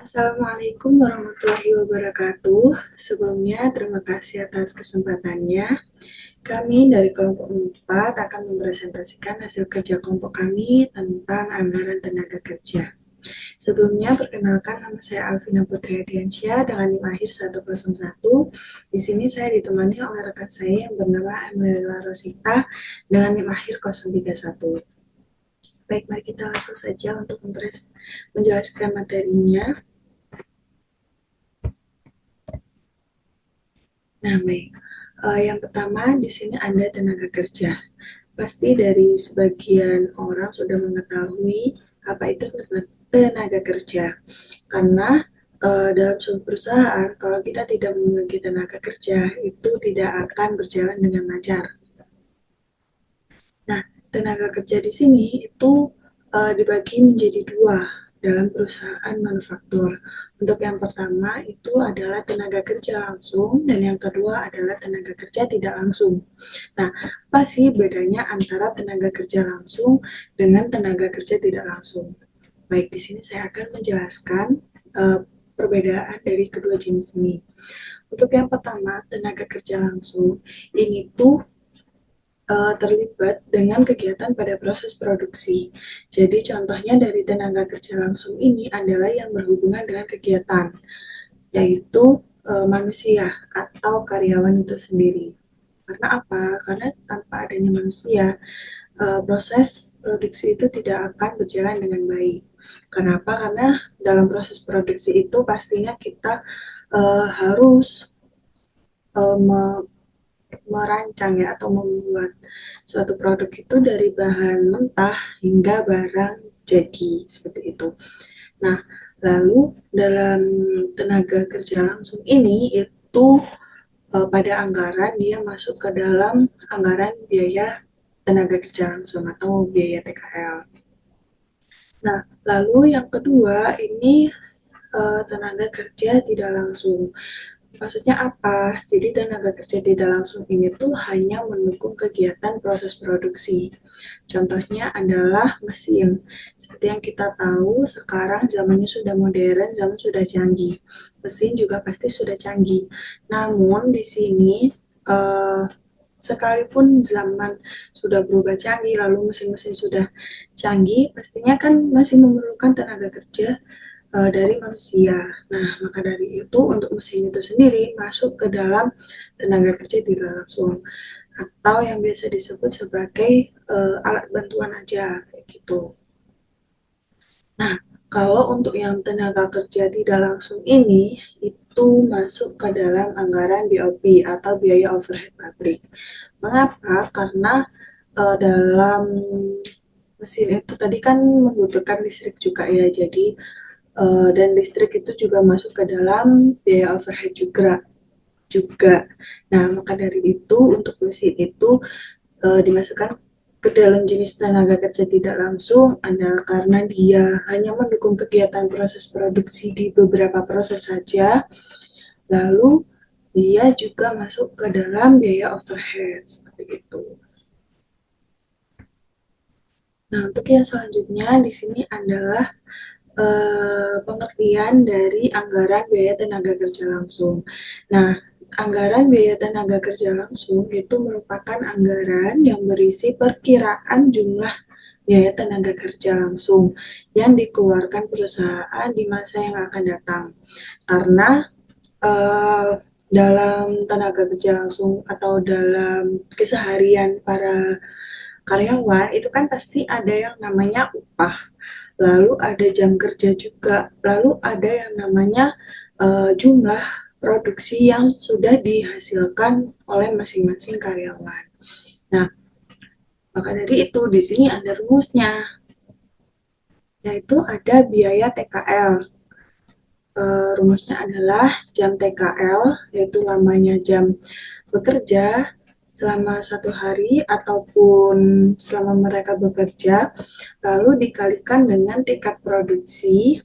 Assalamualaikum warahmatullahi wabarakatuh. Sebelumnya, terima kasih atas kesempatannya. Kami dari kelompok 4 akan mempresentasikan hasil kerja kelompok kami tentang anggaran tenaga kerja. Sebelumnya, perkenalkan nama saya Alvina Putri Adiansyah dengan NIM akhir 101. Di sini saya ditemani oleh rekan saya yang bernama Amelia Rosita dengan NIM akhir 031. Baik, mari kita langsung saja untuk menjelaskan materinya. Nah, baik. Yang pertama di sini ada tenaga kerja. Pasti dari sebagian orang sudah mengetahui apa itu tenaga kerja. Karena dalam suatu perusahaan, kalau kita tidak memiliki tenaga kerja, itu tidak akan berjalan dengan lancar. Nah, tenaga kerja di sini itu dibagi menjadi dua dalam perusahaan manufaktur. Untuk yang pertama itu adalah tenaga kerja langsung dan yang kedua adalah tenaga kerja tidak langsung. Nah, apa sih bedanya antara tenaga kerja langsung dengan tenaga kerja tidak langsung? Baik, di sini saya akan menjelaskan perbedaan dari kedua jenis ini. Untuk yang pertama, tenaga kerja langsung ini tuh terlibat dengan kegiatan pada proses produksi. Jadi contohnya dari tenaga kerja langsung ini adalah yang berhubungan dengan kegiatan, yaitu manusia atau karyawan itu sendiri. Karena apa? Karena tanpa adanya manusia, proses produksi itu tidak akan berjalan dengan baik. Kenapa? Karena dalam proses produksi itu pastinya kita harus merancang ya atau membuat suatu produk itu dari bahan mentah hingga barang jadi seperti itu. Nah, lalu dalam tenaga kerja langsung ini itu pada anggaran dia masuk ke dalam anggaran biaya tenaga kerja langsung atau biaya TKL. Nah, lalu yang kedua ini tenaga kerja tidak langsung. Maksudnya apa? Jadi tenaga kerja tidak langsung ini tuh hanya mendukung kegiatan proses produksi. Contohnya adalah mesin. Seperti yang kita tahu, sekarang zamannya sudah modern, zaman sudah canggih. Mesin juga pasti sudah canggih. Namun di sini eh, sekalipun zaman sudah berubah canggih, lalu mesin-mesin sudah canggih, pastinya kan masih memerlukan tenaga kerja dari manusia. Nah, maka dari itu untuk mesin itu sendiri masuk ke dalam tenaga kerja tidak langsung atau yang biasa disebut sebagai alat bantuan aja kayak gitu. Nah, kalau untuk yang tenaga kerja tidak langsung ini itu masuk ke dalam anggaran BOP atau biaya overhead pabrik. Mengapa? Karena dalam mesin itu tadi kan membutuhkan listrik juga ya, jadi dan listrik itu juga masuk ke dalam biaya overhead juga. Nah, maka dari itu untuk mesin itu dimasukkan ke dalam jenis tenaga kerja tidak langsung adalah karena dia hanya mendukung kegiatan proses produksi di beberapa proses saja, lalu dia juga masuk ke dalam biaya overhead seperti itu. Nah, untuk yang selanjutnya di sini adalah pengertian dari anggaran biaya tenaga kerja langsung. Nah, anggaran biaya tenaga kerja langsung itu merupakan anggaran yang berisi perkiraan jumlah biaya tenaga kerja langsung yang dikeluarkan perusahaan di masa yang akan datang. Karena eh, dalam tenaga kerja langsung atau dalam keseharian para karyawan itu kan pasti ada yang namanya upah, lalu ada jam kerja juga, lalu ada yang namanya jumlah produksi yang sudah dihasilkan oleh masing-masing karyawan. Nah, maka dari itu di sini ada rumusnya, yaitu ada biaya TKL. Rumusnya adalah jam TKL, yaitu lamanya jam bekerja selama satu hari ataupun selama mereka bekerja, lalu dikalikan dengan tingkat produksi,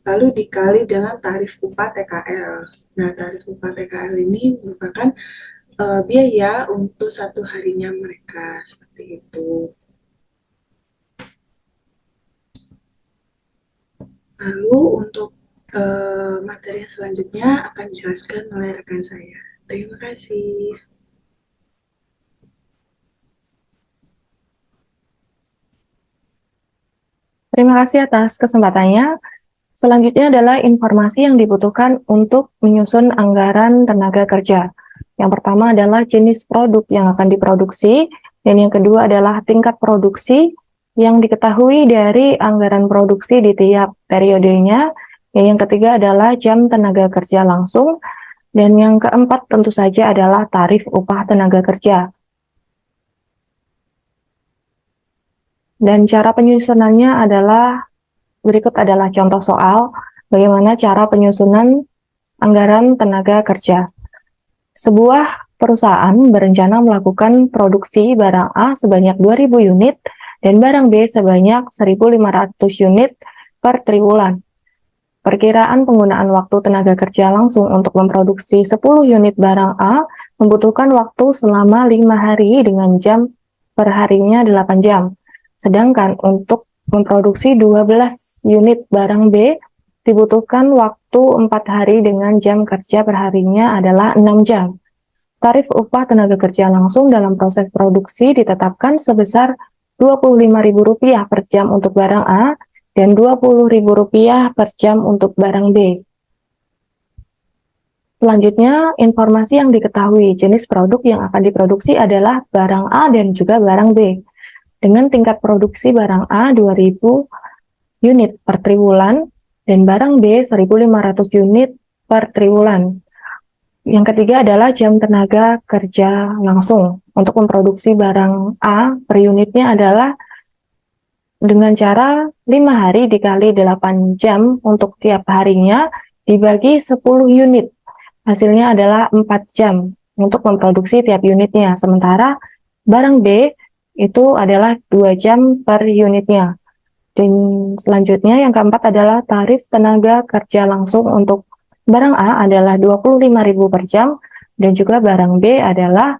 lalu dikali dengan tarif upah TKL. Nah, tarif upah TKL ini merupakan biaya untuk satu harinya mereka, seperti itu. Lalu untuk materi yang selanjutnya akan dijelaskan oleh rekan saya. Terima kasih. Terima kasih atas kesempatannya. Selanjutnya adalah informasi yang dibutuhkan untuk menyusun anggaran tenaga kerja. Yang pertama adalah jenis produk yang akan diproduksi, dan yang kedua adalah tingkat produksi yang diketahui dari anggaran produksi di tiap periodenya. Dan yang ketiga adalah jam tenaga kerja langsung, dan yang keempat tentu saja adalah tarif upah tenaga kerja. Dan cara penyusunannya adalah berikut adalah contoh soal bagaimana cara penyusunan anggaran tenaga kerja. Sebuah perusahaan berencana melakukan produksi barang A sebanyak 2.000 unit dan barang B sebanyak 1.500 unit per triwulan. Perkiraan penggunaan waktu tenaga kerja langsung untuk memproduksi 10 unit barang A membutuhkan waktu selama 5 hari dengan jam per harinya 8 jam. Sedangkan untuk memproduksi 12 unit barang B dibutuhkan waktu 4 hari dengan jam kerja per harinya adalah 6 jam. Tarif upah tenaga kerja langsung dalam proses produksi ditetapkan sebesar Rp25.000 per jam untuk barang A dan Rp20.000 per jam untuk barang B. Selanjutnya, informasi yang diketahui jenis produk yang akan diproduksi adalah barang A dan juga barang B. Dengan tingkat produksi barang A 2.000 unit per triwulan dan barang B 1.500 unit per triwulan. Yang ketiga adalah jam tenaga kerja langsung. Untuk memproduksi barang A per unitnya adalah dengan cara 5 hari dikali 8 jam untuk tiap harinya dibagi 10 unit. Hasilnya adalah 4 jam untuk memproduksi tiap unitnya. Sementara barang B itu adalah 2 jam per unitnya. Dan selanjutnya yang keempat adalah tarif tenaga kerja langsung untuk barang A adalah Rp25.000 per jam dan juga barang B adalah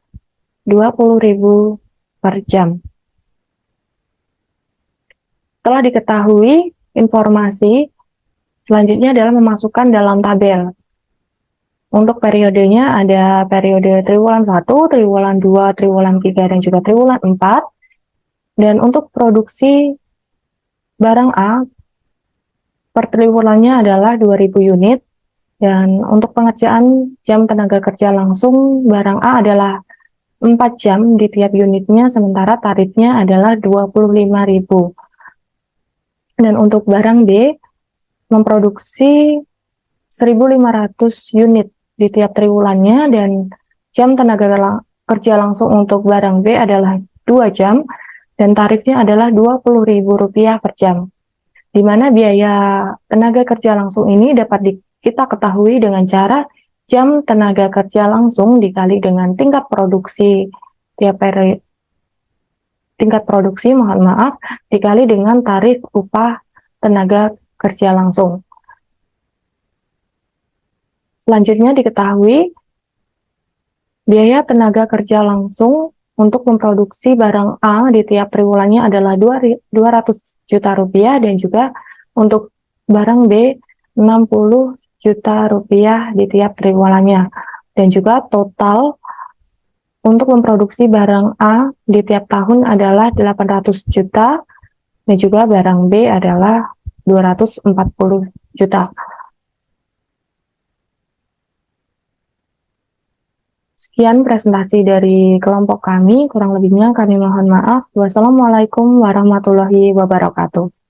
Rp20.000 per jam. Setelah diketahui informasi, selanjutnya adalah memasukkan dalam tabel. Untuk periodenya ada periode triwulan 1, triwulan 2, triwulan 3, dan juga triwulan 4. Dan untuk produksi barang A per triwulannya adalah 2.000 unit. Dan untuk pengerjaan jam tenaga kerja langsung barang A adalah 4 jam di tiap unitnya, sementara tarifnya adalah Rp25.000. Dan untuk barang B, memproduksi 1.500 unit di tiap triwulannya, dan jam tenaga kerja langsung untuk barang B adalah 2 jam, dan tarifnya adalah Rp20.000 per jam. Di mana biaya tenaga kerja langsung ini dapat kita ketahui dengan cara jam tenaga kerja langsung dikali dengan tingkat produksi dikali dengan tarif upah tenaga kerja langsung. Selanjutnya diketahui biaya tenaga kerja langsung untuk memproduksi barang A di tiap triwulannya adalah Rp200 juta dan juga untuk barang B 60 juta rupiah di tiap triwulannya. Dan juga total untuk memproduksi barang A di tiap tahun adalah 800 juta dan juga barang B adalah 240 juta. Sekian presentasi dari kelompok kami, kurang lebihnya kami mohon maaf. Wassalamualaikum warahmatullahi wabarakatuh.